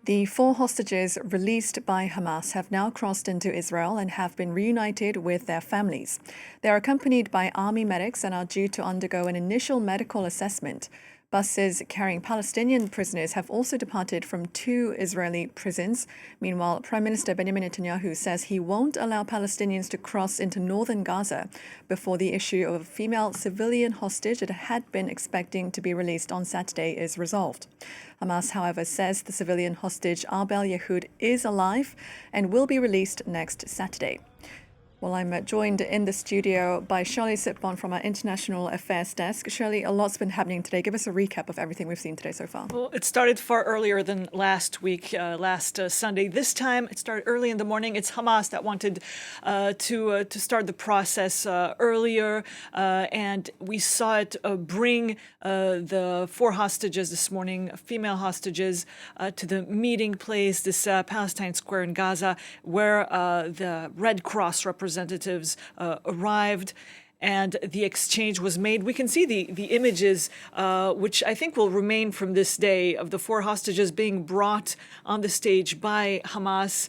The 4 hostages released by Hamas have now crossed into Israel and have been reunited with their families. They are accompanied by army medics and are due to undergo an initial medical assessment. Buses carrying Palestinian prisoners have also departed from 2 Israeli prisons. Meanwhile, Prime Minister Benjamin Netanyahu says he won't allow Palestinians to cross into northern Gaza before the issue of a female civilian hostage that had been expecting to be released on Saturday is resolved. Hamas, however, says the civilian hostage Arbel Yehud is alive and will be released next Saturday. Well, I'm joined in the studio by Shirli Sitbon from our International Affairs Desk. Shirli, a lot's been happening today. Give us a recap of everything we've seen today so far. Well, it started far earlier than last week, last Sunday. This time, it started early in the morning. It's Hamas that wanted to start the process earlier, and we saw it bring the 4 hostages this morning, female hostages, to the meeting place, this Palestine Square in Gaza, where the Red Cross representatives arrived and the exchange was made. We can see the images, which I think will remain from this day, of the 4 hostages being brought on the stage by Hamas,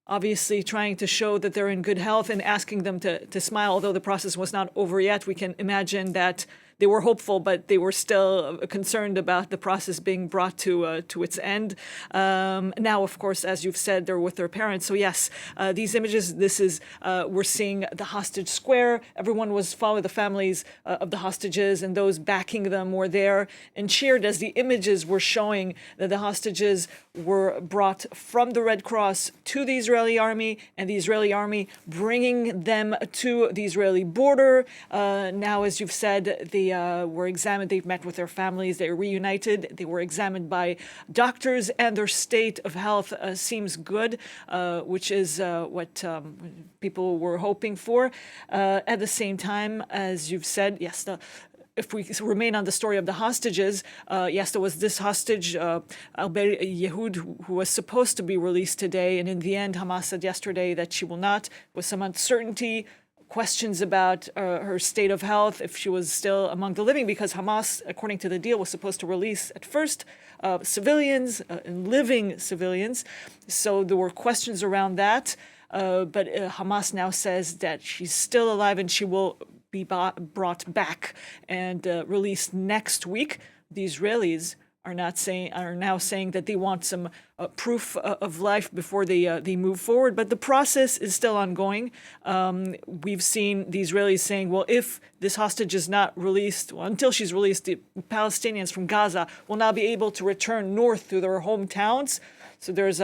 obviously trying to show that they're in good health and asking them to smile. Although the process was not over yet, we can imagine that they were hopeful, but they were still concerned about the process being brought to its end. Now, of course, as you've said, they're with their parents. So yes, these images, this is, we're seeing the hostage square. Everyone was following the families of the hostages, and those backing them were there and cheered as the images were showing that the hostages were brought from the Red Cross to the Israeli army, and the Israeli army bringing them to the Israeli border. Now, as you've said, they were examined. They've met with their families. They reunited. They were examined by doctors, and their state of health seems good, which is what people were hoping for. At the same time, as you've said, yes, if we remain on the story of the hostages, yes, there was this hostage, Arbel Yehud, who was supposed to be released today. And in the end, Hamas said yesterday that she will not, with some uncertainty, questions about her state of health, if she was still among the living, because Hamas, according to the deal, was supposed to release at first civilians, living civilians. So there were questions around that. But Hamas now says that she's still alive and she will be brought back and released next week. The Israelis are now saying that they want some proof of life before they move forward. But the process is still ongoing. We've seen the Israelis saying, well, if this hostage is not released, well, until she's released, the Palestinians from Gaza will now be able to return north to their hometowns. So there's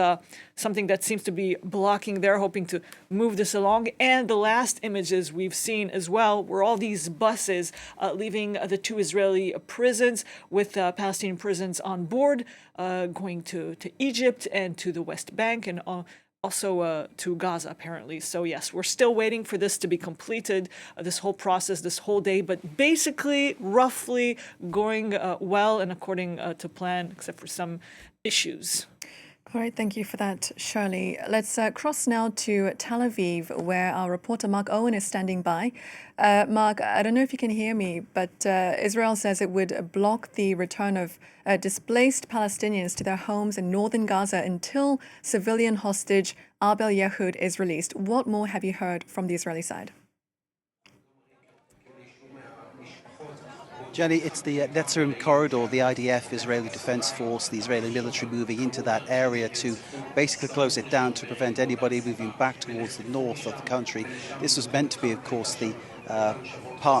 something that seems to be blocking there, hoping to move this along. And the last images we've seen as well were all these buses leaving the 2 Israeli prisons with Palestinian prisons on board, going to Egypt and to the West Bank and also to Gaza, apparently. So yes, we're still waiting for this to be completed, this whole process, this whole day, but basically, roughly going well and according to plan, except for some issues. All right, thank you for that, Shirley. Let's cross now to Tel Aviv, where our reporter Mark Owen is standing by. Mark, I don't know if you can hear me, but Israel says it would block the return of displaced Palestinians to their homes in northern Gaza until civilian hostage Arbel Yehud is released. What more have you heard from the Israeli side? Jenny, it's the Netzarim corridor, the IDF, Israeli Defense Force, the Israeli military moving into that area to basically close it down to prevent anybody moving back towards the north of the country. This was meant to be, of course, the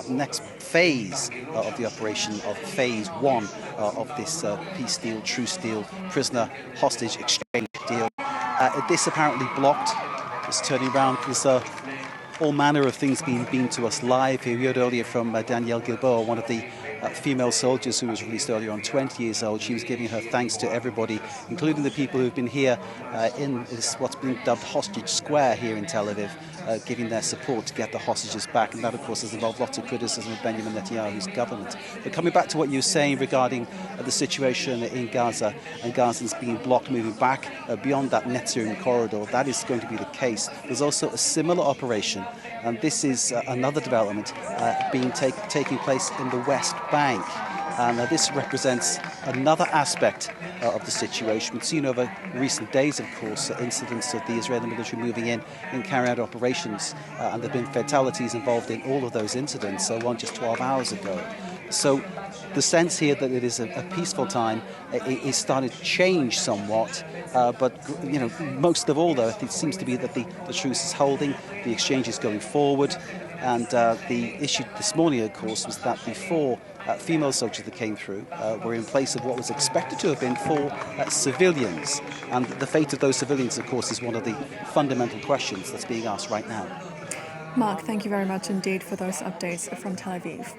next phase of the operation, of phase 1 of this peace deal, truce deal, prisoner hostage exchange deal. This apparently blocked. It's turning around because all manner of things being to us live here. We heard earlier from Danielle Gilboa, one of the female soldiers who was released earlier on, 20 years old. She was giving her thanks to everybody, including the people who've been here in this, what's been dubbed Hostage Square here in Tel Aviv, giving their support to get the hostages back. And that, of course, has involved lots of criticism of Benjamin Netanyahu's government. But coming back to what you were saying regarding the situation in Gaza and Gazans being blocked moving back beyond that Netzarim corridor, that is going to be the case. There's also a similar operation, and this is another development taking place in the West Bank. And this represents another aspect of the situation. We've seen over recent days, of course, incidents of the Israeli military moving in and carrying out operations, and there have been fatalities involved in all of those incidents, so one just 12 hours ago. So the sense here that it is a peaceful time is starting to change somewhat, but most of all, though, it seems to be that the truce is holding, the exchange is going forward, and the issue this morning, of course, was that the four female soldiers that came through were in place of what was expected to have been four civilians, and the fate of those civilians, of course, is one of the fundamental questions that's being asked right now. Mark, thank you very much indeed for those updates from Tel Aviv.